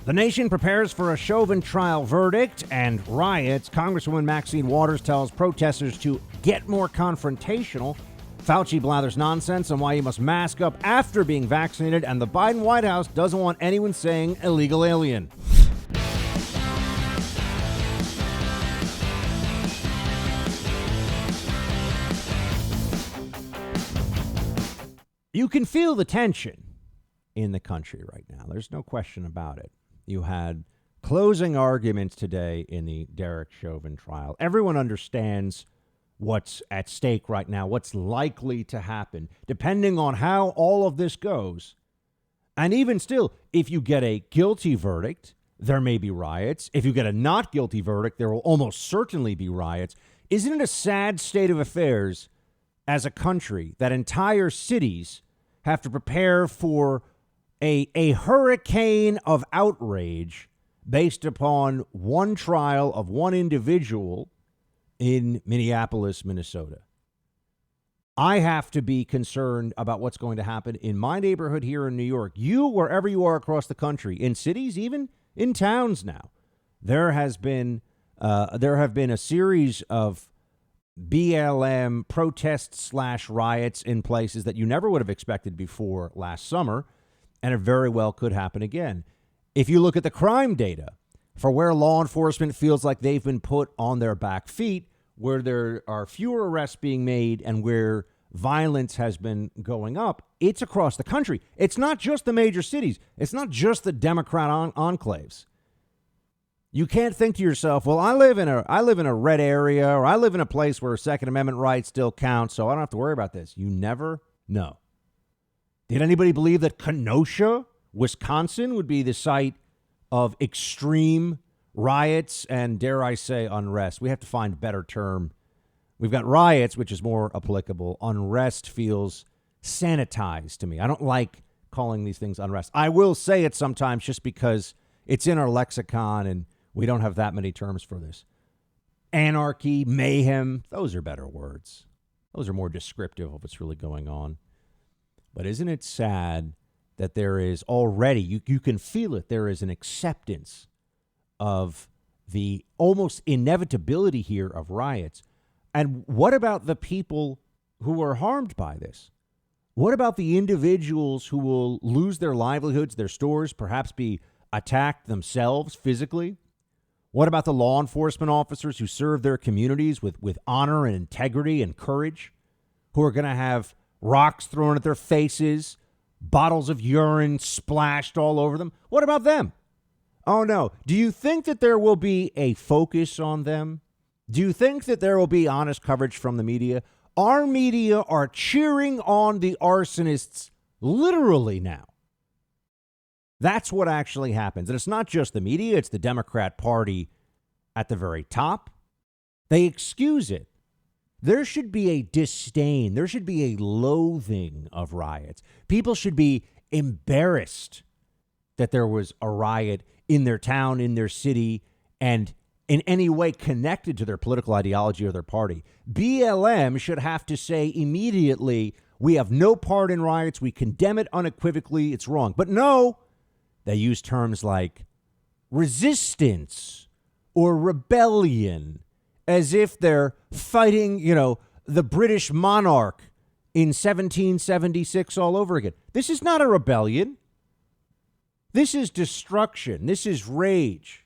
The nation prepares for a Chauvin trial verdict and riots. Congresswoman Maxine Waters tells protesters to get more confrontational. Fauci blathers nonsense on why you must mask up after being vaccinated. And the Biden White House doesn't want anyone saying illegal alien. You can feel the tension in the country right now. There's no question about it. You had closing arguments today in the Derek Chauvin trial. Everyone understands what's at stake right now, what's likely to happen, depending on how all of this goes. And even still, if you get a guilty verdict, there may be riots. If you get a not guilty verdict, there will almost certainly be riots. Isn't it a sad state of affairs as a country that entire cities have to prepare for a hurricane of outrage based upon one trial of one individual in Minneapolis, Minnesota? I have to be concerned about what's going to happen in my neighborhood here in New York. You, wherever you are across the country, in cities, even in towns now, there have been a series of BLM protests / riots in places that you never would have expected before last summer. And it very well could happen again. If you look at the crime data for where law enforcement feels like they've been put on their back feet, where there are fewer arrests being made and where violence has been going up, it's across the country. It's not just the major cities. It's not just the Democrat enclaves. You can't think to yourself, well, I live in a red area, or I live in a place where Second Amendment rights still count, so I don't have to worry about this. You never know. Did anybody believe that Kenosha, Wisconsin, would be the site of extreme riots and, dare I say, unrest? We have to find a better term. We've got riots, which is more applicable. Unrest feels sanitized to me. I don't like calling these things unrest. I will say it sometimes just because it's in our lexicon and we don't have that many terms for this. Anarchy, mayhem, those are better words. Those are more descriptive of what's really going on. But isn't it sad that there is already, you can feel it, there is an acceptance of the almost inevitability here of riots. And what about the people who are harmed by this? What about the individuals who will lose their livelihoods, their stores, perhaps be attacked themselves physically? What about the law enforcement officers who serve their communities with honor and integrity and courage, who are going to have rocks thrown at their faces, bottles of urine splashed all over them? What about them? Oh, no. Do you think that there will be a focus on them? Do you think that there will be honest coverage from the media? Our media are cheering on the arsonists literally now. That's what actually happens. And it's not just the media. It's the Democrat Party at the very top. They excuse it. There should be a disdain. There should be a loathing of riots. People should be embarrassed that there was a riot in their town, in their city, and in any way connected to their political ideology or their party. BLM should have to say immediately, we have no part in riots. We condemn it unequivocally. It's wrong. But no, they use terms like resistance or rebellion, as if they're fighting, the British monarch in 1776 all over again. This is not a rebellion. This is destruction. This is rage.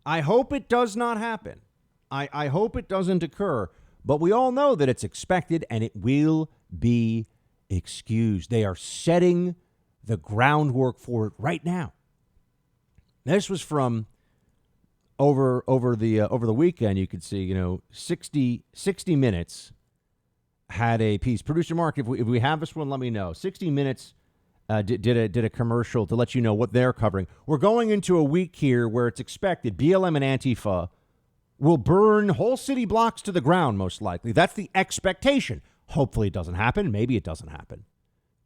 I hope it does not happen. I hope it doesn't occur. But we all know that it's expected and it will be excused. They are setting the groundwork for it right now. This was from over the weekend. You could see, 60 Minutes had a piece. Producer Mark, if we have this one, let me know. 60 Minutes did a commercial to let you know what they're covering. We're going into a week here where it's expected BLM and Antifa will burn whole city blocks to the ground, most likely. That's the expectation. Hopefully it doesn't happen. Maybe it doesn't happen.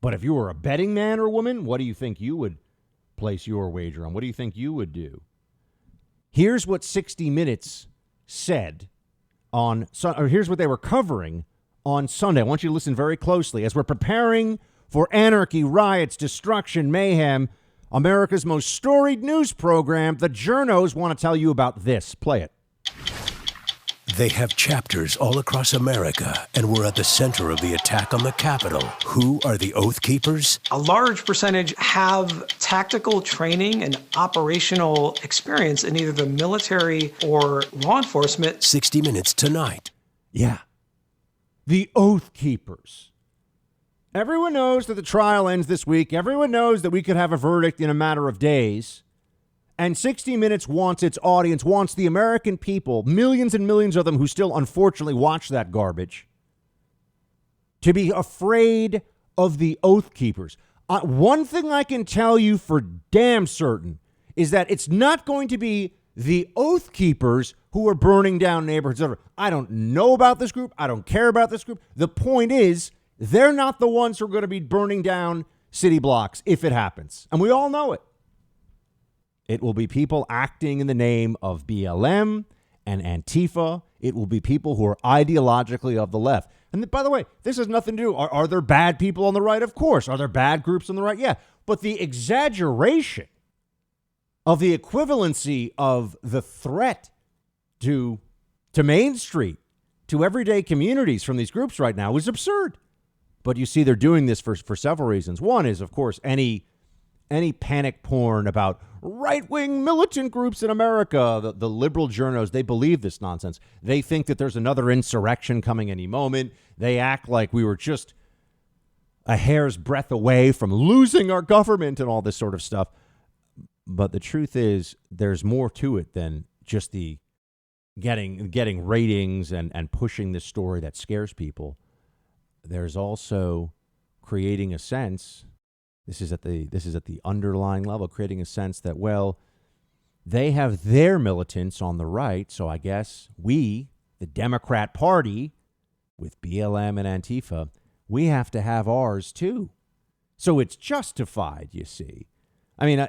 But if you were a betting man or woman, what do you think you would place your wager on? What do you think you would do? Here's what 60 Minutes said here's what they were covering on Sunday. I want you to listen very closely. As we're preparing for anarchy, riots, destruction, mayhem, America's most storied news program, the Journos, want to tell you about this. Play it. They have chapters all across America, and we're at the center of the attack on the Capitol. Who are the Oath Keepers? A large percentage have tactical training and operational experience in either the military or law enforcement. 60 Minutes tonight. Yeah. The Oath Keepers. Everyone knows that the trial ends this week. Everyone knows that we could have a verdict in a matter of days. And 60 Minutes wants its audience, wants the American people, millions and millions of them who still unfortunately watch that garbage, to be afraid of the Oath Keepers. One thing I can tell you for damn certain is that it's not going to be the Oath Keepers who are burning down neighborhoods. I don't know about this group. I don't care about this group. The point is, they're not the ones who are going to be burning down city blocks if it happens. And we all know it. It will be people acting in the name of BLM and Antifa. It will be people who are ideologically of the left. And by the way, this has nothing to do. Are there bad people on the right? Of course. Are there bad groups on the right? Yeah. But the exaggeration of the equivalency of the threat to Main Street, to everyday communities from these groups right now is absurd. But you see, they're doing this for several reasons. One is, of course, any panic porn about right-wing militant groups in America, the liberal journos, they believe this nonsense. They think that there's another insurrection coming any moment. They act like we were just a hair's breadth away from losing our government and all this sort of stuff. But the truth is, there's more to it than just the getting ratings and pushing this story that scares people. There's also creating a sense. This is at the underlying level, creating a sense that, well, they have their militants on the right, so I guess we, the Democrat Party, with BLM and Antifa, we have to have ours too. So it's justified, you see. I mean,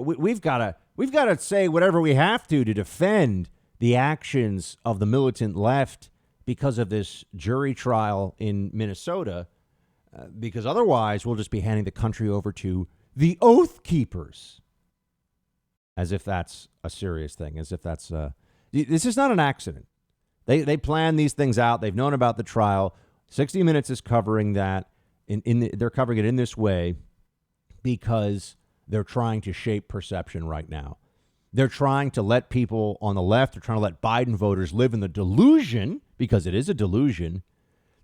we've got to say whatever we have to defend the actions of the militant left because of this jury trial in Minnesota. Because otherwise, we'll just be handing the country over to the Oath Keepers. As if that's a serious thing. As if that's this is not an accident. They plan these things out. They've known about the trial. 60 Minutes is covering that. They're covering it in this way because they're trying to shape perception right now. They're trying to let people on the left, they're trying to let Biden voters live in the delusion, because it is a delusion,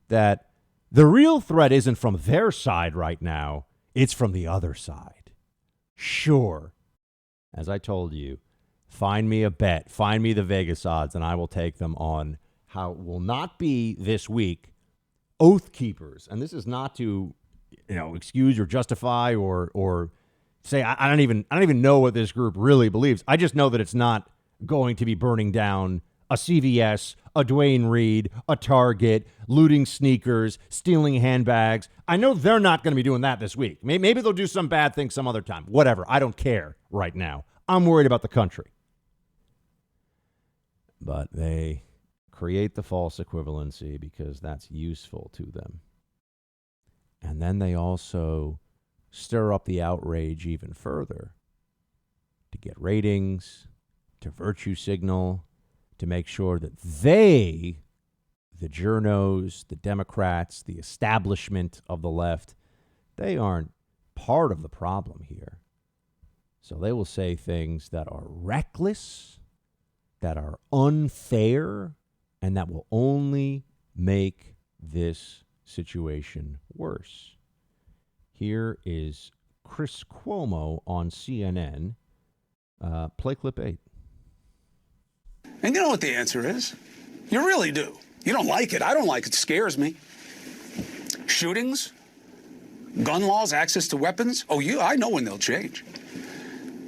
that the real threat isn't from their side right now. It's from the other side. Sure. As I told you, find me a bet. Find me the Vegas odds, and I will take them on how it will not be this week Oath Keepers. And this is not to, excuse or justify or say I don't even know what this group really believes. I just know that it's not going to be burning down a CVS, a Duane Reade, a Target, looting sneakers, stealing handbags. I know they're not going to be doing that this week. Maybe they'll do some bad thing some other time. Whatever. I don't care right now. I'm worried about the country. But they create the false equivalency because that's useful to them. And then they also stir up the outrage even further to get ratings, to virtue signal, to make sure that they, the journos, the Democrats, the establishment of the left, they aren't part of the problem here. So they will say things that are reckless, that are unfair, and that will only make this situation worse. Here is Chris Cuomo on CNN. Play clip 8. And you know what the answer is? You really do. You don't like it. I don't like it. It scares me. Shootings, gun laws, access to weapons. Oh, I know when they'll change.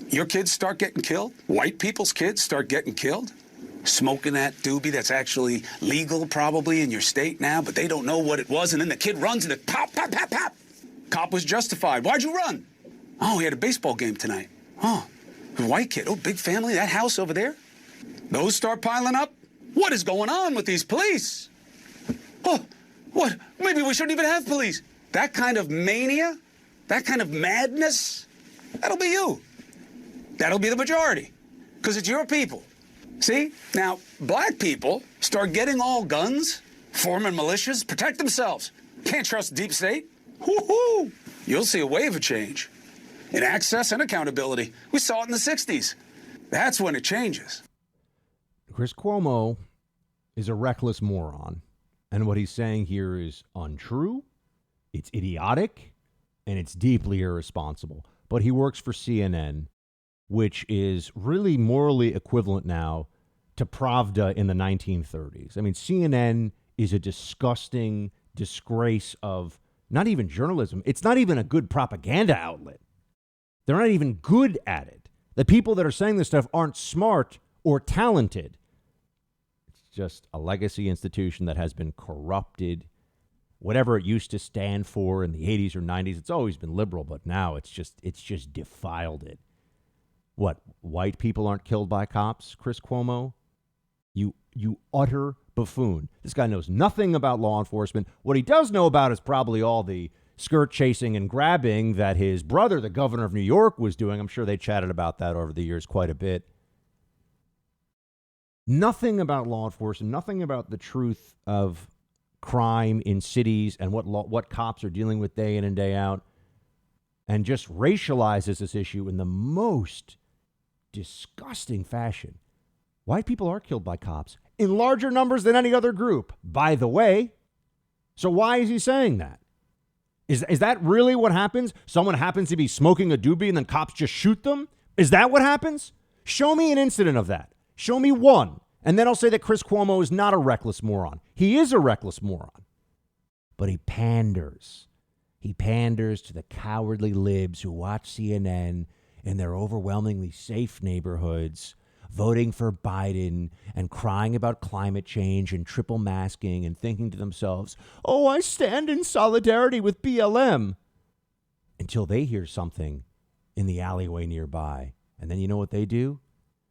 Your kids start getting killed. White people's kids start getting killed. Smoking that doobie that's actually legal probably in your state now, but they don't know what it was. And then the kid runs and it pop, pop, pop, pop. Cop was justified. Why'd you run? Oh, he had a baseball game tonight. Oh, a white kid. Oh, big family. That house over there. Those start piling up. What is going on with these police? Oh, what? Maybe we shouldn't even have police. That kind of mania, that kind of madness, That'll be you. That'll be the majority, because it's your people. See? Now, black people start getting all guns, forming militias, protect themselves. Can't trust the deep state. Woo-hoo! You'll see a wave of change in access and accountability. We saw it in the 60s. That's when it changes. Chris Cuomo is a reckless moron, and what he's saying here is untrue, it's idiotic, and it's deeply irresponsible. But he works for CNN, which is really morally equivalent now to Pravda in the 1930s. I mean, CNN is a disgusting disgrace of not even journalism. It's not even a good propaganda outlet. They're not even good at it. The people that are saying this stuff aren't smart or talented. It's just a legacy institution that has been corrupted. Whatever it used to stand for in the 80s or 90s, it's always been liberal, but now it's just defiled it. What, white people aren't killed by cops, Chris Cuomo? You utter buffoon. This guy knows nothing about law enforcement. What he does know about is probably all the skirt chasing and grabbing that his brother, the governor of New York, was doing. I'm sure they chatted about that over the years quite a bit. Nothing about law enforcement, nothing about the truth of crime in cities and what cops are dealing with day in and day out, and just racializes this issue in the most disgusting fashion. White people are killed by cops in larger numbers than any other group, by the way. So why is he saying that? Is that really what happens? Someone happens to be smoking a doobie and then cops just shoot them? Is that what happens? Show me an incident of that. Show me one. And then I'll say that Chris Cuomo is not a reckless moron. He is a reckless moron. But he panders. He panders to the cowardly libs who watch CNN in their overwhelmingly safe neighborhoods, voting for Biden and crying about climate change and triple masking and thinking to themselves, oh, I stand in solidarity with BLM, until they hear something in the alleyway nearby. And then you know what they do?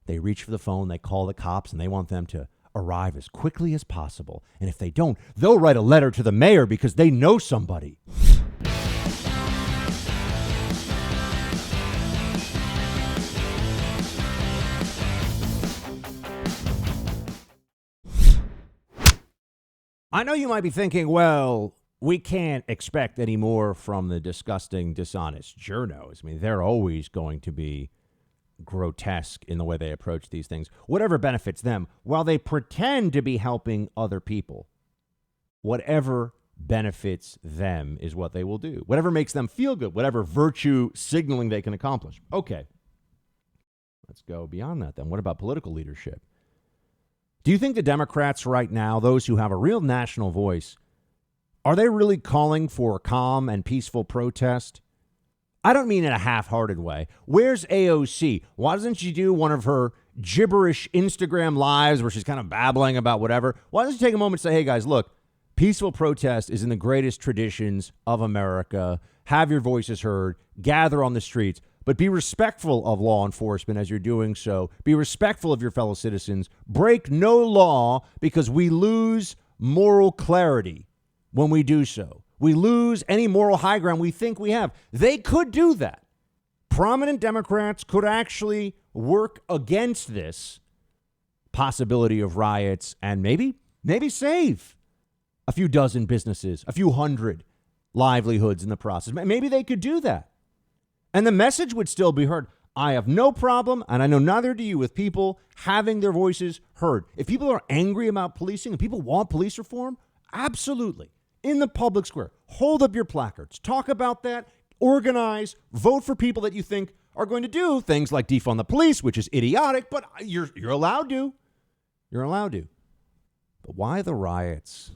They reach for the phone, they call the cops, and they want them to arrive as quickly as possible. And if they don't, they'll write a letter to the mayor because they know somebody. I know you might be thinking, well, we can't expect any more from the disgusting, dishonest journos. I mean, they're always going to be grotesque in the way they approach these things, whatever benefits them, while they pretend to be helping other people. Whatever benefits them is what they will do. Whatever makes them feel good, whatever virtue signaling they can accomplish. Okay, let's go beyond that then. What about political leadership? Do you think the Democrats right now, those who have a real national voice, are they really calling for calm and peaceful protest? I don't mean in a half-hearted way. Where's AOC? Why doesn't she do one of her gibberish Instagram lives where she's kind of babbling about whatever? Why doesn't she take a moment and say, hey, guys, look, peaceful protest is in the greatest traditions of America. Have your voices heard. Gather on the streets. But be respectful of law enforcement as you're doing so. Be respectful of your fellow citizens. Break no law, because we lose moral clarity when we do so. We lose any moral high ground we think we have. They could do that. Prominent Democrats could actually work against this possibility of riots and maybe save a few dozen businesses, a few hundred livelihoods in the process. Maybe they could do that. And the message would still be heard. I have no problem, and I know neither do you, with people having their voices heard. If people are angry about policing and people want police reform, absolutely. In the public square, hold up your placards, talk about that, organize, vote for people that you think are going to do things like defund the police, which is idiotic, but you're allowed to. You're allowed to. But why the riots?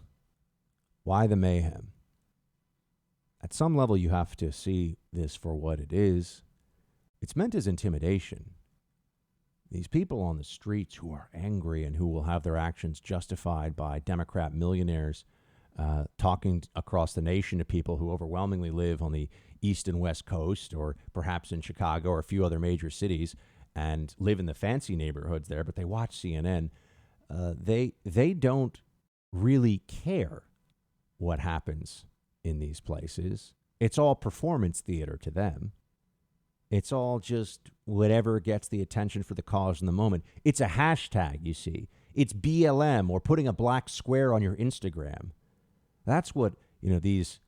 Why the mayhem? At some level, you have to see this for what it is. It's meant as intimidation. These people on the streets who are angry and who will have their actions justified by Democrat millionaires talking across the nation to people who overwhelmingly live on the East and West Coast, or perhaps in Chicago or a few other major cities, and live in the fancy neighborhoods there, but they watch CNN. They don't really care what happens in these places. It's all performance theater to them. It's all just whatever gets the attention for the cause in the moment. It's a hashtag, you see. It's BLM or putting a black square on your Instagram. That's what, these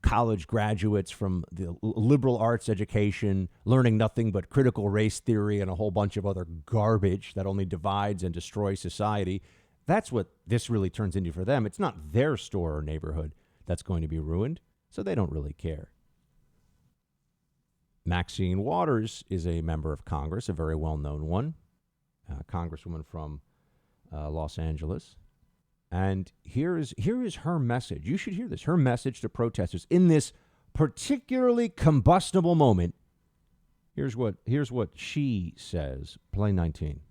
college graduates from the liberal arts education, learning nothing but critical race theory and a whole bunch of other garbage that only divides and destroys society. That's what this really turns into for them. It's not their store or neighborhood that's going to be ruined, so they don't really care. Maxine Waters is a member of Congress, a very well-known one, congresswoman from Los Angeles. And here is her message. You should hear this. Her message to protesters in this particularly combustible moment. Here's what she says. Play 19.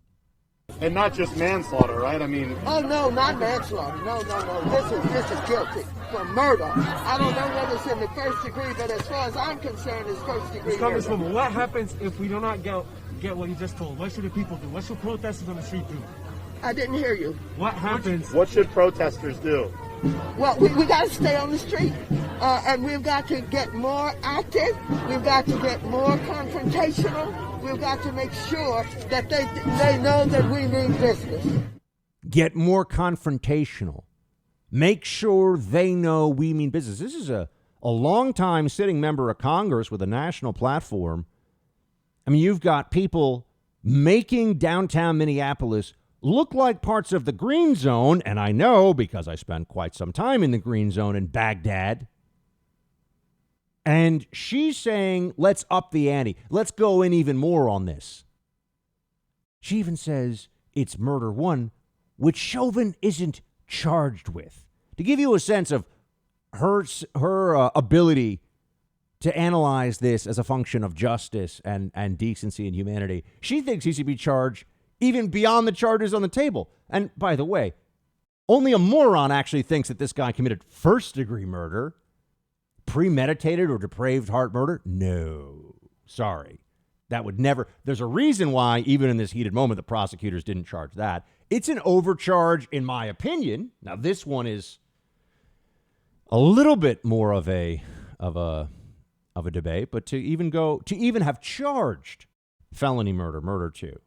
And not just manslaughter, right? I mean... Oh, no, not manslaughter. No. This is guilty for murder. I don't know whether it's in the first degree, but as far as I'm concerned, it's first degree murder. Congresswoman, what happens if we do not get what you just told? What should the people do? What should protesters on the street do? I didn't hear you. What happens? What should protesters do? Well, we got to stay on the street, and we've got to get more active. We've got to get more confrontational. We've got to make sure that they know that we mean business. Get more confrontational. Make sure they know we mean business. This is a long-time sitting member of Congress with a national platform. I mean, you've got people making downtown Minneapolis look like parts of the green zone, and I know because I spent quite some time in the green zone in Baghdad. And she's saying, let's up the ante. Let's go in even more on this. She even says it's murder one, which Chauvin isn't charged with. To give you a sense of her ability to analyze this as a function of justice and decency and humanity, she thinks he should be charged even beyond the charges on the table. And by the way, only a moron actually thinks that this guy committed first-degree murder. Premeditated or depraved heart murder? No. Sorry. That would never. There's a reason why, even in this heated moment, the prosecutors didn't charge that. It's an overcharge, in my opinion. Now, this one is a little bit more of a debate, but to even have charged felony murder 2.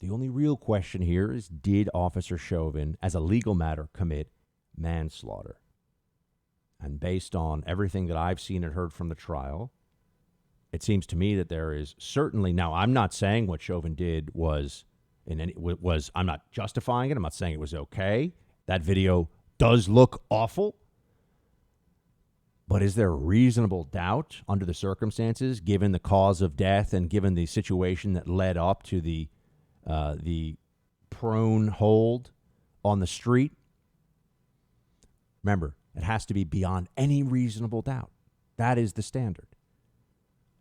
The only real question here is, did Officer Chauvin, as a legal matter, commit manslaughter? And based on everything that I've seen and heard from the trial, it seems to me that there is certainly, now I'm not saying what Chauvin did I'm not justifying it. I'm not saying it was okay. That video does look awful. But is there reasonable doubt under the circumstances, given the cause of death and given the situation that led up to the prone hold on the street? Remember, it has to be beyond any reasonable doubt. That is the standard.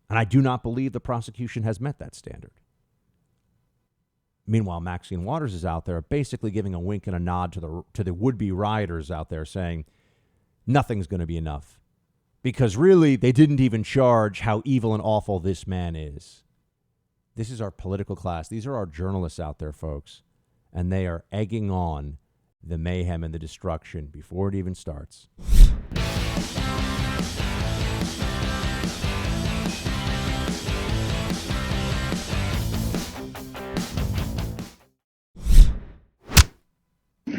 And I do not believe the prosecution has met that standard. Meanwhile, Maxine Waters is out there basically giving a wink and a nod to the would-be rioters out there saying nothing's going to be enough. Because really, they didn't even charge how evil and awful this man is. This is our political class. These are our journalists out there, folks. And they are egging on the mayhem and the destruction before it even starts.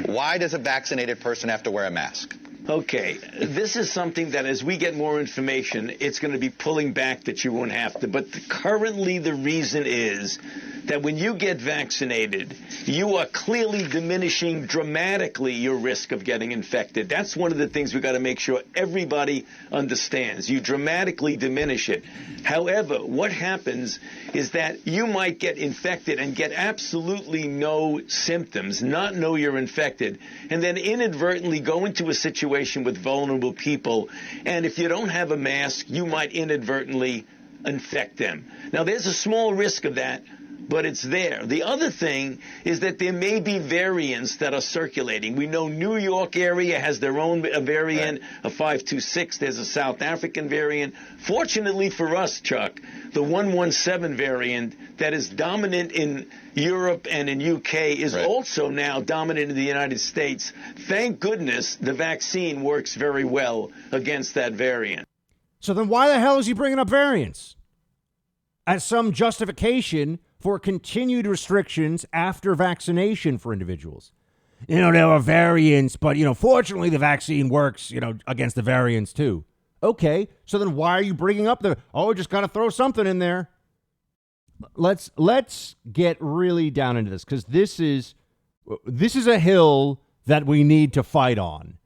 Why does a vaccinated person have to wear a mask? Okay, this is something that as we get more information, it's going to be pulling back that you won't have to. But currently the reason is that when you get vaccinated, you are clearly diminishing dramatically your risk of getting infected. That's one of the things we've got to make sure everybody understands. You dramatically diminish it. However, what happens is that you might get infected and get absolutely no symptoms, not know you're infected, and then inadvertently go into a situation with vulnerable people. And if you don't have a mask, you might inadvertently infect them. Now, there's a small risk of that, but it's there. The other thing is that there may be variants that are circulating. We know New York area has their own variant, a 526. There's a South African variant. Fortunately for us, Chuck, the 117 variant that is dominant in Europe and in UK is also now dominant in the United States. Thank goodness the vaccine works very well against that variant. So then why the hell is he bringing up variants? as some justification for continued restrictions after vaccination for individuals. There are variants, but, fortunately the vaccine works, against the variants too. Okay, so then why are you bringing up just got to throw something in there? Let's get really down into this, because this is a hill that we need to fight on.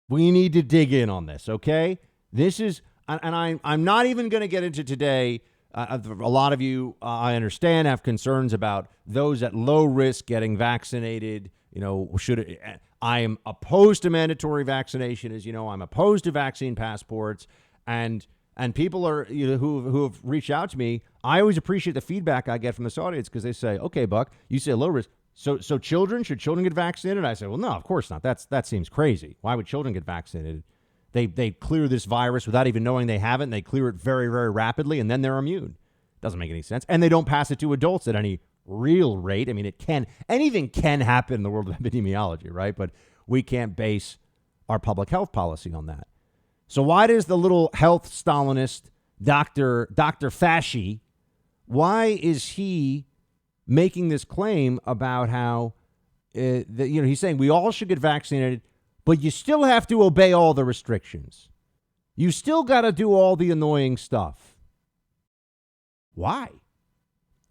We need to dig in on this, okay? This is, and I'm not even going to get into today. A lot of you, I understand, have concerns about those at low risk getting vaccinated. I am opposed to mandatory vaccination, as you know. I'm opposed to vaccine passports, and people are who have reached out to me. I always appreciate the feedback I get from this audience, because they say, "Okay, Buck, you say low risk, so should children get vaccinated?" I say, "Well, no, of course not. That seems crazy. Why would children get vaccinated? They clear this virus without even knowing they have it, and they clear it very, very rapidly, and then they're immune. Doesn't make any sense. And they don't pass it to adults at any real rate. I mean, anything can happen in the world of epidemiology, right? But we can't base our public health policy on that. So why does the little health Stalinist Dr. Fauci, why is he making this claim about how, he's saying we all should get vaccinated, but you still have to obey all the restrictions. You still got to do all the annoying stuff. Why?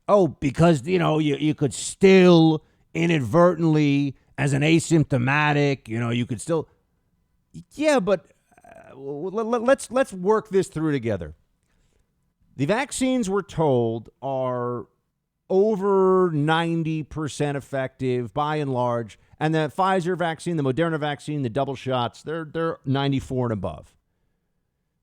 Oh, because, you could still inadvertently, as an asymptomatic, you could still. Yeah, but let's work this through together. The vaccines, we're told, are over 90% effective by and large. And the Pfizer vaccine, the Moderna vaccine, the double shots, they're 94 and above.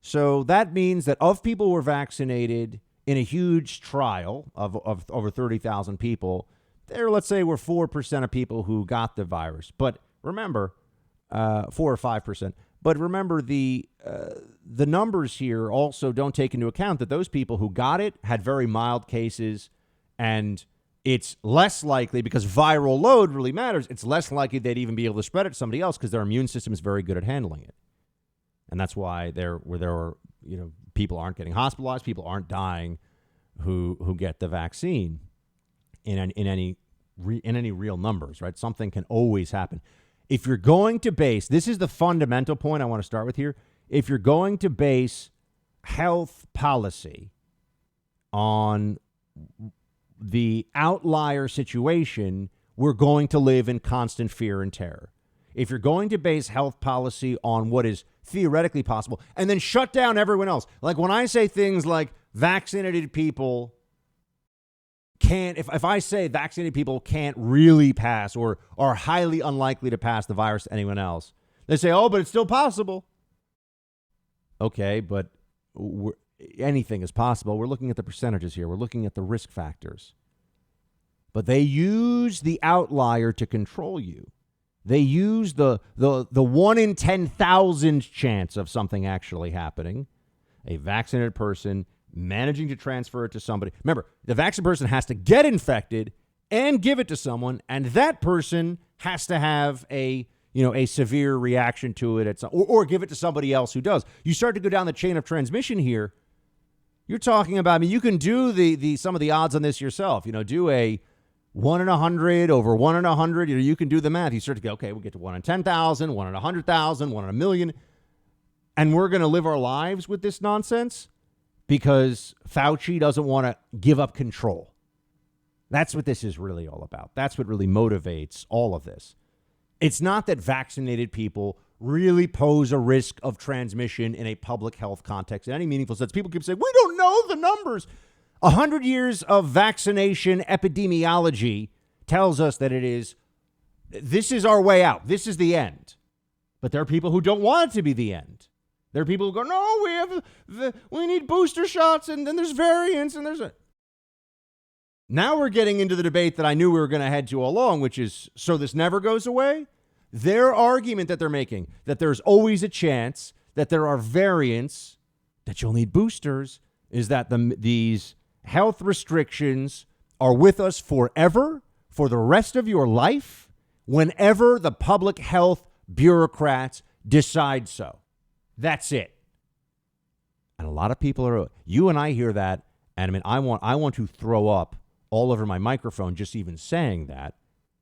So that means that of people who were vaccinated in a huge trial of over 30,000 people, let's say, were 4% of people who got the virus. But remember, 4 or 5%. But remember, the numbers here also don't take into account that those people who got it had very mild cases, and it's less likely, because viral load really matters, it's less likely they'd even be able to spread it to somebody else, because their immune system is very good at handling it. And that's why people aren't getting hospitalized, people aren't dying who get the vaccine in any real numbers, right? Something can always happen. If you're going to base, this is the fundamental point I want to start with here. If you're going to base health policy on the outlier situation, we're going to live in constant fear and terror. If you're going to base health policy on what is theoretically possible and then shut down everyone else, like when I say things like vaccinated people can't, if I say vaccinated people can't really pass or are highly unlikely to pass the virus to anyone else, they say, oh, but it's still possible. Okay, but anything is possible. We're looking at the percentages here. We're looking at the risk factors. But they use the outlier to control you. They use the 1 in 10,000 chance of something actually happening. A vaccinated person managing to transfer it to somebody. Remember, the vaccinated person has to get infected and give it to someone, and that person has to have a severe reaction to it or give it to somebody else who does. You start to go down the chain of transmission here. You're talking about, you can do some of the odds on this yourself. Do a 1 in 100 over 1 in 100. You can do the math. You start to go, okay, we'll get to 1 in 10,000, 1 in 100,000, 1 in a million. And we're going to live our lives with this nonsense because Fauci doesn't want to give up control. That's what this is really all about. That's what really motivates all of this. It's not that vaccinated people really pose a risk of transmission in a public health context in any meaningful sense. People keep saying, we don't know the numbers. 100 years of vaccination epidemiology tells us that this is our way out. This is the end. But there are people who don't want it to be the end. There are people who go, no, we need booster shots, and then there's variants, and Now we're getting into the debate that I knew we were going to head to all along, which is, so this never goes away? Their argument that they're making, that there's always a chance that there are variants, that you'll need boosters, is that these health restrictions are with us forever, for the rest of your life, whenever the public health bureaucrats decide so. That's it. And a lot of people you and I hear that, And I mean, I want to throw up all over my microphone just even saying that,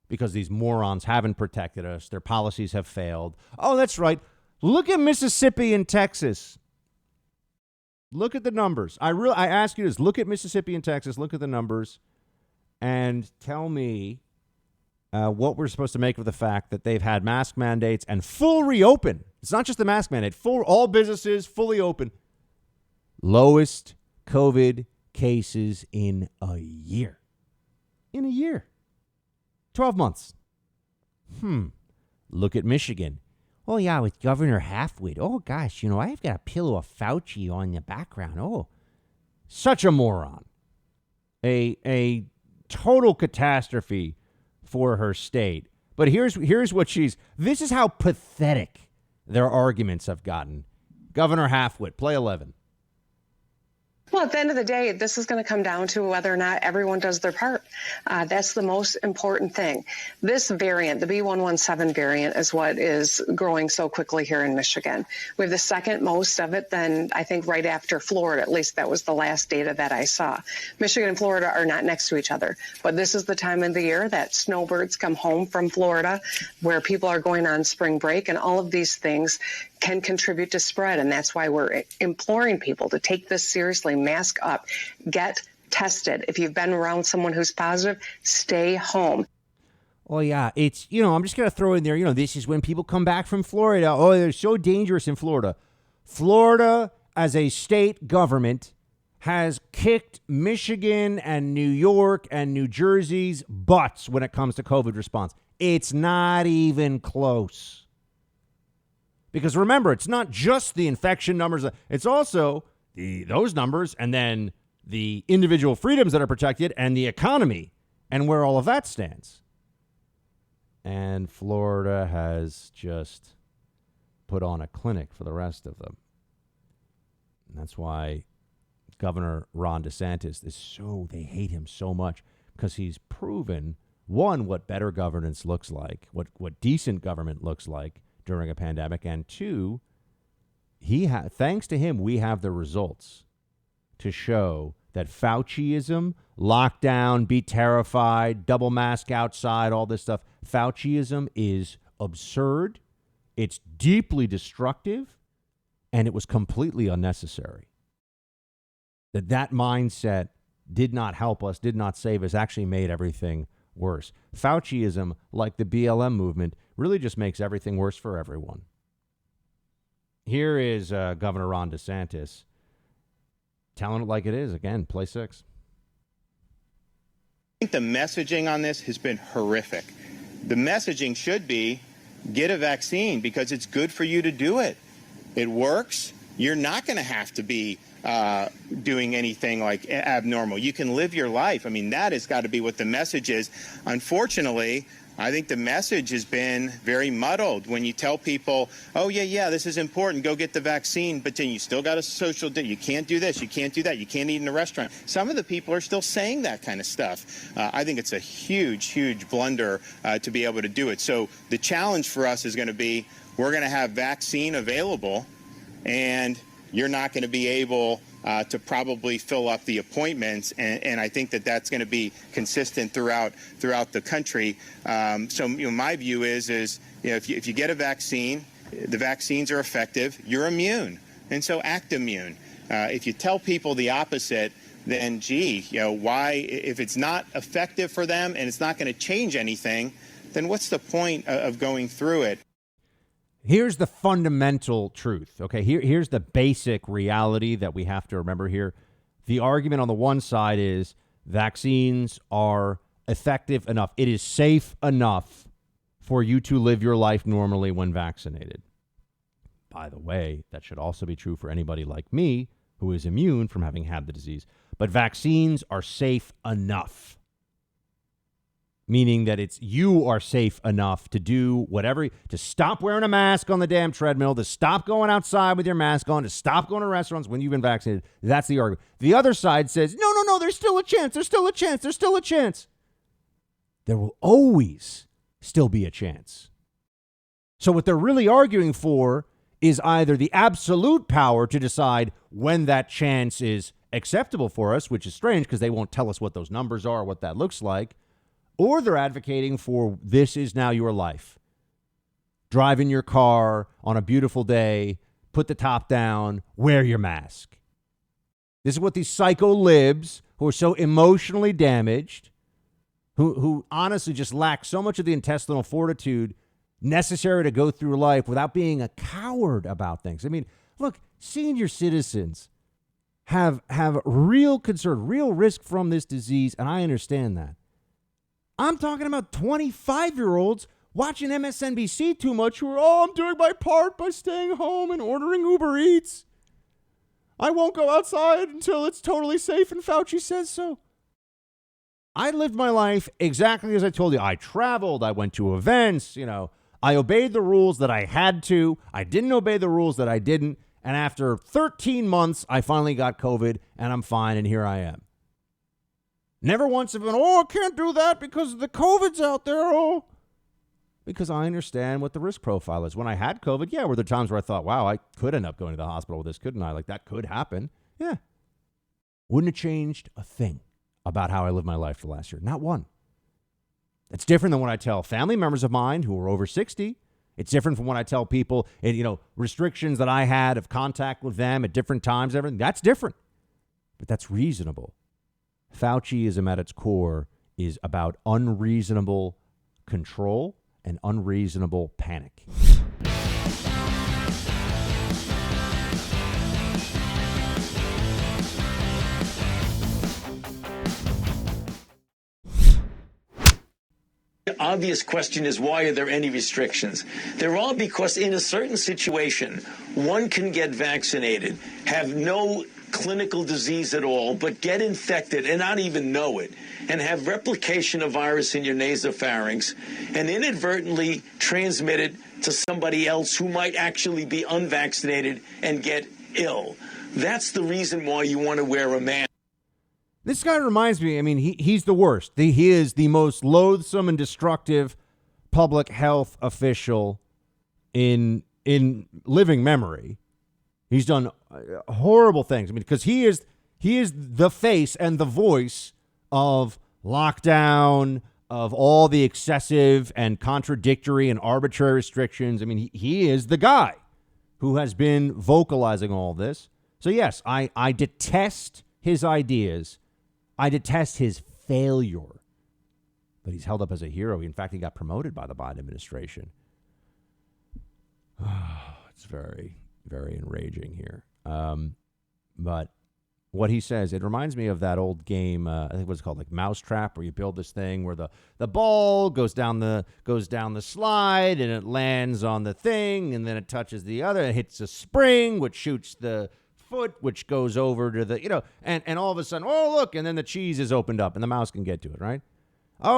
because these morons haven't protected us. Their policies have failed. Oh, that's right. Look at Mississippi and Texas. Look at the numbers. I ask you this. Look at Mississippi and Texas. Look at the numbers and tell me what we're supposed to make of the fact that they've had mask mandates and full reopen. It's not just the mask mandate. All businesses fully open. Lowest COVID cases in a year. In a year. 12 months. Look at Michigan. Oh, yeah, with Governor Halfwood. Oh, gosh, I've got a pillow of Fauci on the background. Oh, such a moron. A total catastrophe for her state. But here's what this is how pathetic their arguments have gotten. Governor Halfwood, play 11. Well, at the end of the day, this is going to come down to whether or not everyone does their part. That's the most important thing. This variant, the B117 variant, is what is growing so quickly here in Michigan. We have the second most of it, then I think right after Florida. At least that was the last data that I saw. Michigan and Florida are not next to each other, but this is the time of the year that snowbirds come home from Florida, where people are going on spring break, and all of these things can contribute to spread. And that's why we're imploring people to take this seriously, mask up, get tested. If you've been around someone who's positive, stay home. Oh, yeah, it's, I'm just going to throw in there, this is when people come back from Florida. Oh, they're so dangerous in Florida. Florida, as a state government, has kicked Michigan and New York and New Jersey's butts when it comes to COVID response. It's not even close. Because remember, it's not just the infection numbers. It's also those numbers and then the individual freedoms that are protected and the economy and where all of that stands. And Florida has just put on a clinic for the rest of them. And that's why Governor Ron DeSantis they hate him so much, because he's proven, one, what better governance looks like, what decent government looks like during a pandemic, and two, thanks to him, we have the results to show that Fauciism, lockdown, be terrified, double mask outside, all this stuff, Fauciism is absurd, it's deeply destructive, and it was completely unnecessary. That mindset did not help us, did not save us, actually made everything worse. Fauciism, like the BLM movement, really just makes everything worse for everyone. Here is Governor Ron DeSantis telling it like it is. Again, play 6. I think the messaging on this has been horrific. The messaging should be, get a vaccine because it's good for you to do it. It works. You're not going to have to be doing anything like abnormal. You can live your life. I mean, that has got to be what the message is. Unfortunately, I think the message has been very muddled when you tell people, oh, yeah, this is important, go get the vaccine, but then you still got a social, you can't do this, you can't do that, you can't eat in a restaurant. Some of the people are still saying that kind of stuff. I think it's a huge blunder to be able to do it. So the challenge for us is going to be, we're going to have vaccine available, and you're not going to be able to probably fill up the appointments, and I think that's going to be consistent throughout the country. So my view is if you get a vaccine, the vaccines are effective, you're immune, and so act immune. If you tell people the opposite, then why, if it's not effective for them and it's not going to change anything, then what's the point of going through it? Here's the fundamental truth, okay? Here's the basic reality that we have to remember here. The argument on the one side is vaccines are effective enough. It is safe enough for you to live your life normally when vaccinated. By the way, that should also be true for anybody like me who is immune from having had the disease. But vaccines are safe enough. Meaning that you are safe enough to do whatever, to stop wearing a mask on the damn treadmill, to stop going outside with your mask on, to stop going to restaurants when you've been vaccinated. That's the argument. The other side says, no, there's still a chance. There's still a chance. There's still a chance. There will always still be a chance. So what they're really arguing for is either the absolute power to decide when that chance is acceptable for us, which is strange because they won't tell us what those numbers are, what that looks like, or they're advocating for this is now your life. Drive in your car on a beautiful day, put the top down, wear your mask. This is what these psycho libs who are so emotionally damaged, who honestly just lack so much of the intestinal fortitude necessary to go through life without being a coward about things. I mean, look, senior citizens have real concern, real risk from this disease, and I understand that. I'm talking about 25-year-olds watching MSNBC too much who are, I'm doing my part by staying home and ordering Uber Eats. I won't go outside until it's totally safe and Fauci says so. I lived my life exactly as I told you. I traveled. I went to events. I obeyed the rules that I had to. I didn't obey the rules that I didn't. And after 13 months, I finally got COVID and I'm fine. And here I am. Never once have been, I can't do that because the COVID's out there. Because I understand what the risk profile is. When I had COVID, were there times where I thought, wow, I could end up going to the hospital with this, couldn't I? Like, that could happen. Yeah. Wouldn't have changed a thing about how I lived my life for the last year. Not one. It's different than when I tell family members of mine who are over 60. It's different from when I tell people, restrictions that I had of contact with them at different times, everything. That's different. But that's reasonable. Fauciism at its core is about unreasonable control and unreasonable panic. The obvious question is, why are there any restrictions? They're all because in a certain situation, one can get vaccinated, have no clinical disease at all, but get infected and not even know it, and have replication of virus in your nasopharynx and inadvertently transmit it to somebody else who might actually be unvaccinated and get ill. That's the reason why you want to wear a mask. This guy reminds me, he's the worst. He is the most loathsome and destructive public health official in living memory. He's done horrible things. Because he is the face and the voice of lockdown, of all the excessive and contradictory and arbitrary restrictions. He is the guy who has been vocalizing all this. So yes, I detest his ideas. I detest his failure. But he's held up as a hero. In fact, he got promoted by the Biden administration. It's very, very enraging here. But what he says, it reminds me of that old game, I think it was called like Mousetrap, where you build this thing where the ball goes down the slide and it lands on the thing and then it touches the other. It hits a spring, which shoots the foot, which goes over to the, and all of a sudden, look, and then the cheese is opened up and the mouse can get to it, right?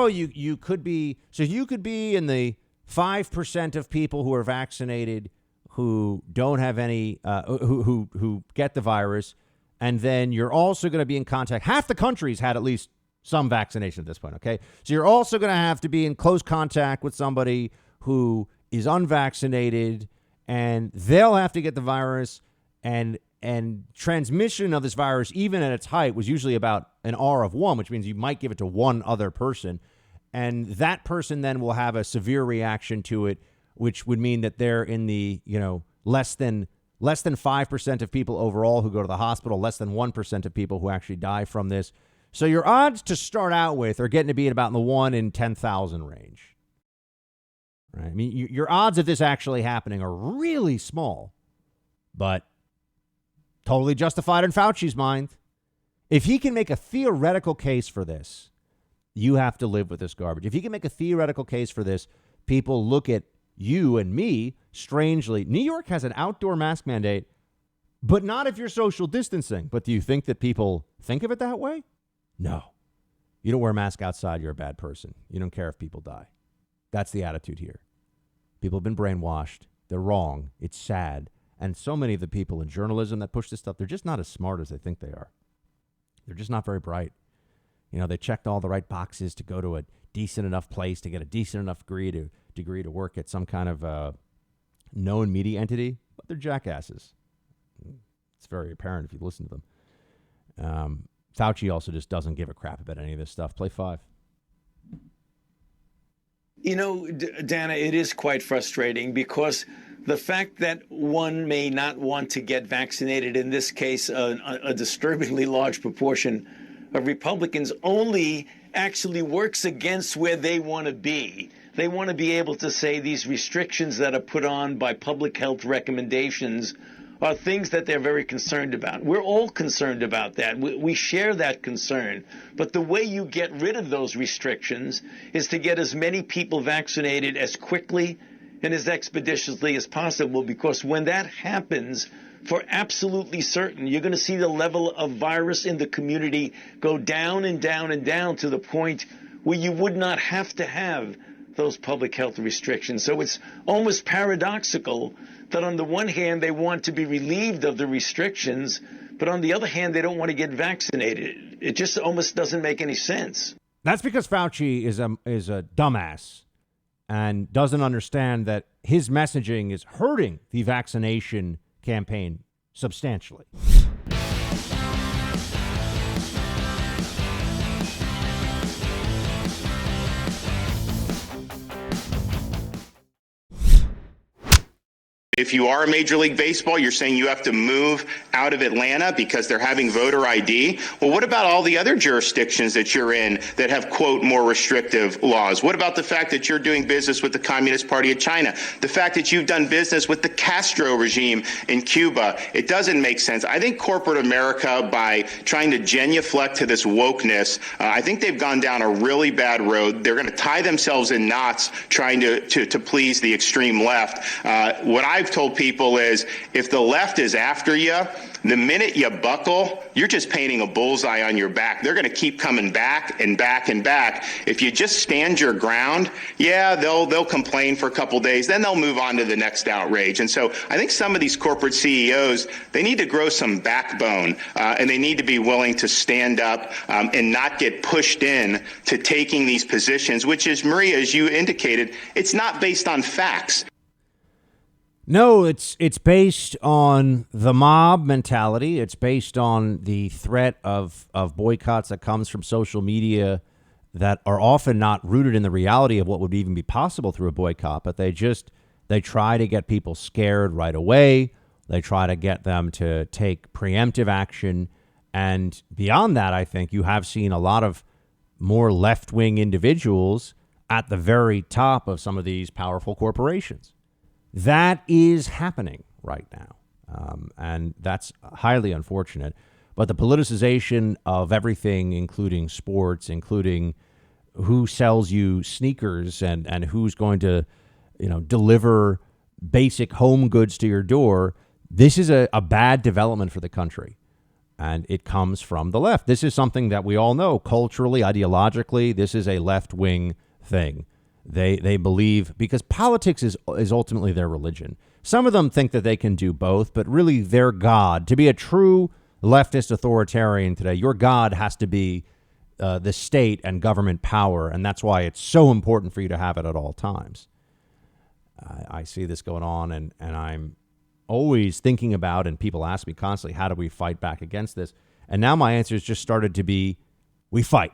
You could be in the 5% of people who are vaccinated who don't have any, who get the virus. And then you're also going to be in contact. Half the country's had at least some vaccination at this point, okay? So you're also going to have to be in close contact with somebody who is unvaccinated, and they'll have to get the virus. And transmission of this virus, even at its height, was usually about an R of 1, which means you might give it to one other person. And that person then will have a severe reaction to it, which would mean that they're in the, less than 5% of people overall who go to the hospital, less than 1% of people who actually die from this. So your odds to start out with are getting to be at about in the 1 in 10,000 range. Right? Your odds of this actually happening are really small, but totally justified in Fauci's mind. If he can make a theoretical case for this, you have to live with this garbage. If he can make a theoretical case for this, people look at you and me strangely. New York has an outdoor mask mandate, but not if you're social distancing. But do you think that people think of it that way? No. You don't wear a mask outside, you're a bad person. You don't care if people die. That's the attitude here. People have been brainwashed. They're wrong. It's sad. And so many of the people in journalism that push this stuff, they're just not as smart as they think they are. They're just not very bright. They checked all the right boxes to go to a decent enough place, to get a decent enough degree to work at some kind of known media entity, but they're jackasses. It's very apparent if you listen to them. Fauci also just doesn't give a crap about any of this stuff. Play 5. You know, Dana, it is quite frustrating because the fact that one may not want to get vaccinated, in this case, a disturbingly large proportion of Republicans, only actually works against where they want to be. They want to be able to say these restrictions that are put on by public health recommendations are things that they're very concerned about. We're all concerned about that. We share that concern. But the way you get rid of those restrictions is to get as many people vaccinated as quickly and as expeditiously as possible, because when that happens, for absolutely certain, you're going to see the level of virus in the community go down and down and down to the point where you would not have to have those public health restrictions. So it's almost paradoxical that on the one hand, they want to be relieved of the restrictions, but on the other hand, they don't want to get vaccinated. It just almost doesn't make any sense. That's because Fauci is a dumbass and doesn't understand that his messaging is hurting the vaccination campaign substantially. If you are a Major League Baseball, you're saying you have to move out of Atlanta because they're having voter ID. Well, what about all the other jurisdictions that you're in that have, quote, more restrictive laws? What about the fact that you're doing business with the Communist Party of China? The fact that you've done business with the Castro regime in Cuba? It doesn't make sense. I think corporate America, by trying to genuflect to this wokeness, I think they've gone down a really bad road. They're going to tie themselves in knots trying to please the extreme left. What I've told people is, if the left is after you, the minute you buckle, you're just painting a bullseye on your back. They're going to keep coming back and back and back. If you just stand your ground, yeah, they'll complain for a couple days, then they'll move on to the next outrage. And so I think some of these corporate CEOs, they need to grow some backbone, and they need to be willing to stand up and not get pushed in to taking these positions, which is, Maria, as you indicated, it's not based on facts. No, it's based on the mob mentality. It's based on the threat of boycotts that comes from social media that are often not rooted in the reality of what would even be possible through a boycott. But they try to get people scared right away. They try to get them to take preemptive action. And beyond that, I think you have seen a lot of more left-wing individuals at the very top of some of these powerful corporations. That is happening right now, and that's highly unfortunate. But the politicization of everything, including sports, including who sells you sneakers and who's going to, deliver basic home goods to your door, this is a bad development for the country. And it comes from the left. This is something that we all know culturally, ideologically. This is a left-wing thing. They believe, because politics is ultimately their religion. Some of them think that they can do both, but really their God, to be a true leftist authoritarian today, your God has to be the state and government power. And that's why it's so important for you to have it at all times. I see this going on, and I'm always thinking about, and people ask me constantly, how do we fight back against this? And now my answer has just started to be, we fight.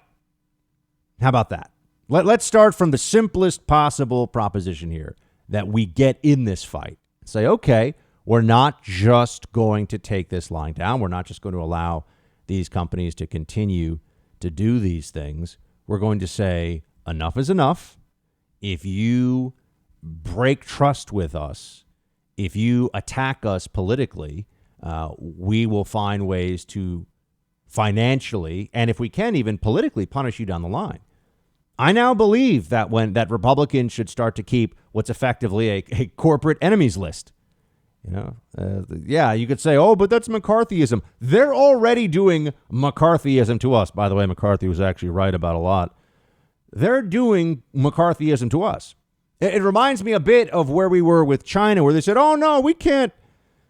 How about that? Let's start from the simplest possible proposition here, that we get in this fight. Say, okay, we're not just going to take this line down. We're not just going to allow these companies to continue to do these things. We're going to say, enough is enough. If you break trust with us, if you attack us politically, we will find ways to financially, and if we can, even politically punish you down the line. I now believe that Republicans should start to keep what's effectively a corporate enemies list. You could say, oh, but that's McCarthyism. They're already doing McCarthyism to us. By the way, McCarthy was actually right about a lot. They're doing McCarthyism to us. It reminds me a bit of where we were with China, where they said, oh, no, we can't.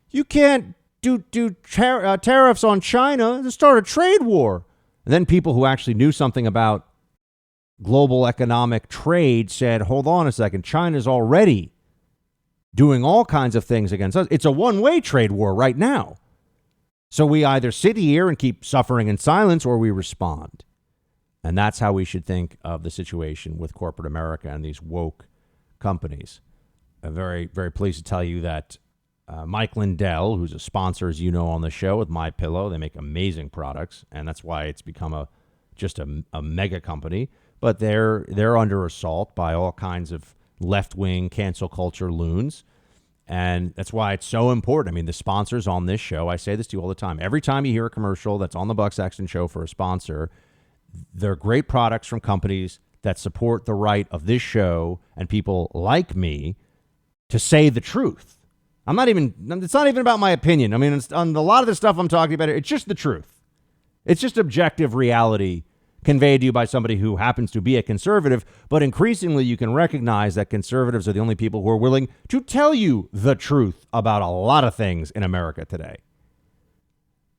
You can't do tariffs on China to start a trade war. And then people who actually knew something about global economic trade said, hold on a second, China's already doing all kinds of things against us. It's a one-way trade war right now. So we either sit here and keep suffering in silence or we respond. And that's how we should think of the situation with corporate America and these woke companies. I'm very, very pleased to tell you that Mike Lindell, who's a sponsor, as you know, on the show with MyPillow, they make amazing products, and that's why it's become just a mega company. But they're under assault by all kinds of left-wing cancel culture loons. And that's why it's so important. I mean, the sponsors on this show, I say this to you all the time. Every time you hear a commercial that's on the Buck Sexton Show for a sponsor, they're great products from companies that support the right of this show and people like me to say the truth. It's not even about my opinion. I mean, on a lot of the stuff I'm talking about, it's just the truth. It's just objective reality conveyed to you by somebody who happens to be a conservative, but increasingly you can recognize that conservatives are the only people who are willing to tell you the truth about a lot of things in America today.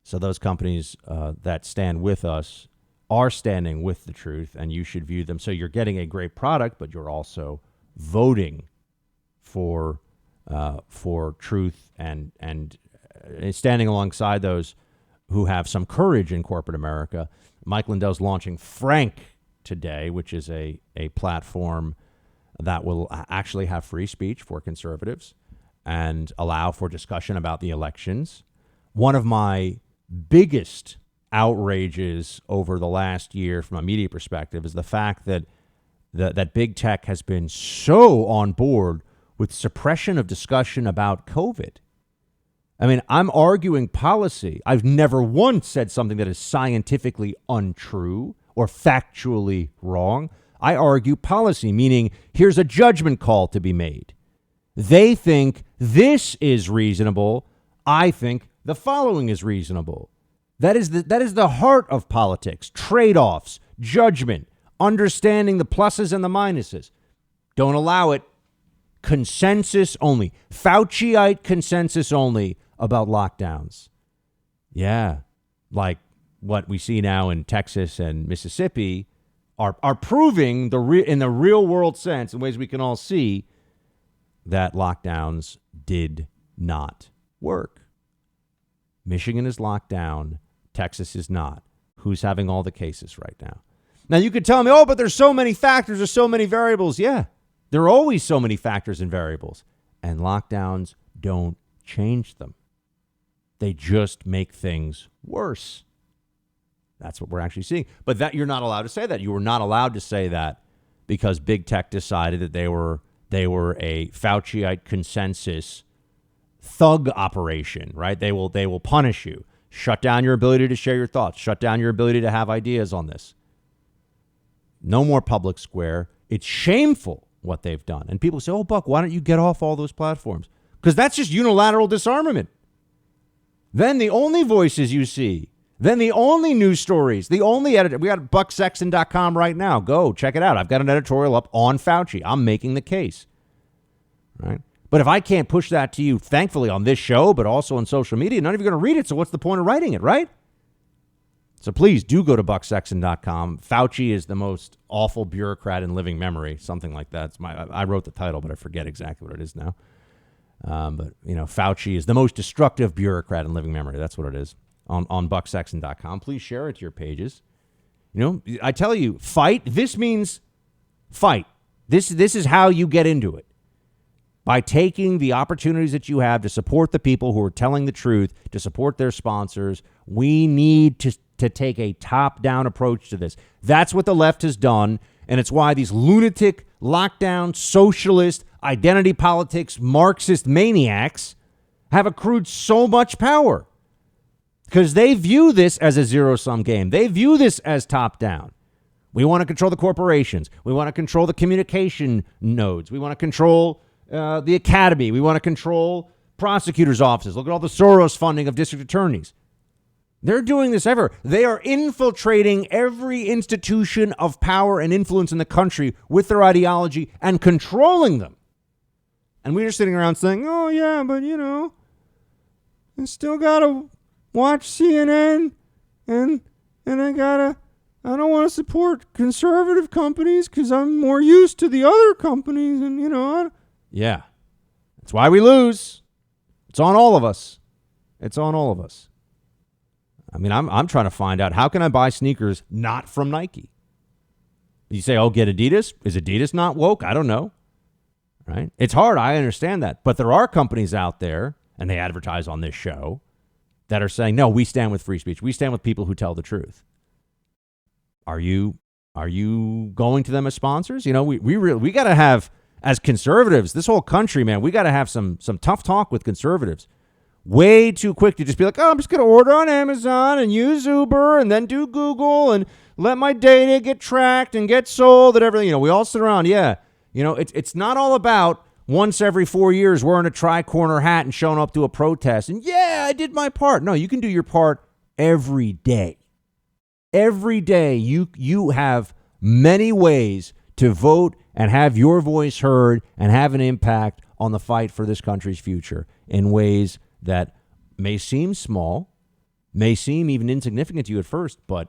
So those companies that stand with us are standing with the truth, and you should view them. So you're getting a great product, but you're also voting for truth and standing alongside those who have some courage in corporate America. Mike Lindell's launching Frank today, which is a platform that will actually have free speech for conservatives and allow for discussion about the elections. One of my biggest outrages over the last year from a media perspective is the fact that that big tech has been so on board with suppression of discussion about COVID. I mean, I'm arguing policy. I've never once said something that is scientifically untrue or factually wrong. I argue policy, meaning here's a judgment call to be made. They think this is reasonable. I think the following is reasonable. That is the heart of politics. Trade-offs, judgment, understanding the pluses and the minuses. Don't allow it. Consensus only. Fauciite consensus only about lockdowns. Yeah, like what we see now in Texas and Mississippi are proving in the real world sense, in ways we can all see, that lockdowns did not work. Michigan is locked down. Texas is not. Who's having all the cases right now? Now, you could tell me, oh, but there's so many factors, there's so many variables. Yeah, there are always so many factors and variables. And lockdowns don't change them. They just make things worse. That's what we're actually seeing. But that you're not allowed to say that. You were not allowed to say that because big tech decided that they were a Fauciite consensus thug operation, right? They will punish you, shut down your ability to share your thoughts, shut down your ability to have ideas on this. No more public square. It's shameful what they've done. And people say, oh, Buck, why don't you get off all those platforms? Because that's just unilateral disarmament. Then the only voices you see, then the only news stories, the only editor, we got bucksexton.com right now. Go check it out. I've got an editorial up on Fauci. I'm making the case. Right? But if I can't push that to you, thankfully, on this show, but also on social media, none of you are going to read it. So what's the point of writing it, right? So please do go to bucksexton.com. Fauci is the most awful bureaucrat in living memory, something like that. I wrote the title, but I forget exactly what it is now. But, Fauci is the most destructive bureaucrat in living memory. That's what it is on bucksexton.com. Please share it to your pages. I tell you, fight. This means fight. This is how you get into it. By taking the opportunities that you have to support the people who are telling the truth, to support their sponsors. We need to take a top-down approach to this. That's what the left has done, and it's why these lunatic, lockdown, socialist, identity politics, Marxist maniacs have accrued so much power. Because they view this as a zero-sum game. They view this as top-down. We want to control the corporations. We want to control the communication nodes. We want to control the academy. We want to control prosecutors' offices. Look at all the Soros funding of district attorneys. They're doing this ever. They are infiltrating every institution of power and influence in the country with their ideology and controlling them. And we're just sitting around saying, oh, yeah, but, I still got to watch CNN and I don't want to support conservative companies because I'm more used to the other companies and, Yeah, that's why we lose. It's on all of us. It's on all of us. I mean, I'm trying to find out, how can I buy sneakers not from Nike? You say, oh, get Adidas. Is Adidas not woke? I don't know. Right? It's hard. I understand that. But there are companies out there, and they advertise on this show, that are saying, no, we stand with free speech. We stand with people who tell the truth. Are you going to them as sponsors? You know, we got to have, as conservatives, this whole country, man, we got to have some tough talk with conservatives. Way too quick to just be like, oh, I'm just going to order on Amazon and use Uber and then do Google and let my data get tracked and get sold and everything. You know, we all sit around. Yeah. You know, it's not all about once every 4 years wearing a tri-corner hat and showing up to a protest. And yeah, I did my part. No, you can do your part every day. Every day you have many ways to vote and have your voice heard and have an impact on the fight for this country's future in ways that may seem small, may seem even insignificant to you at first, but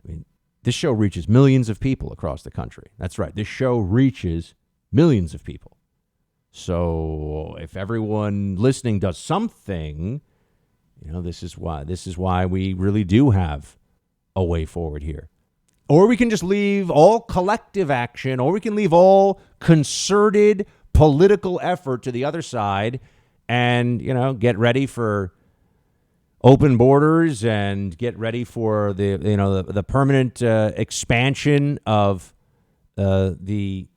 I mean, this show reaches millions of people across the country. That's right. This show reaches millions of people. So if everyone listening does something, you know, this is why we really do have a way forward here. Or we can just leave all collective action, or we can leave all concerted political effort to the other side and, you know, get ready for open borders and get ready for the permanent expansion of the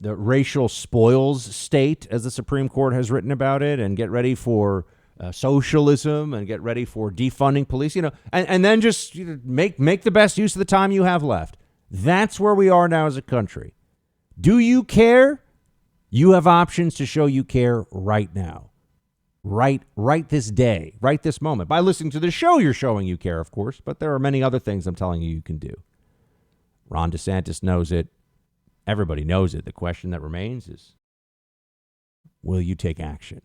racial spoils state, as the Supreme Court has written about it, and get ready for socialism and get ready for defunding police, you know, and then just make the best use of the time you have left. That's where we are now as a country. Do you care? You have options to show you care right now. Right this day, right this moment. By listening to the show, you're showing you care, of course, but there are many other things I'm telling you can do. Ron DeSantis knows it. Everybody knows it. The question that remains is, will you take action?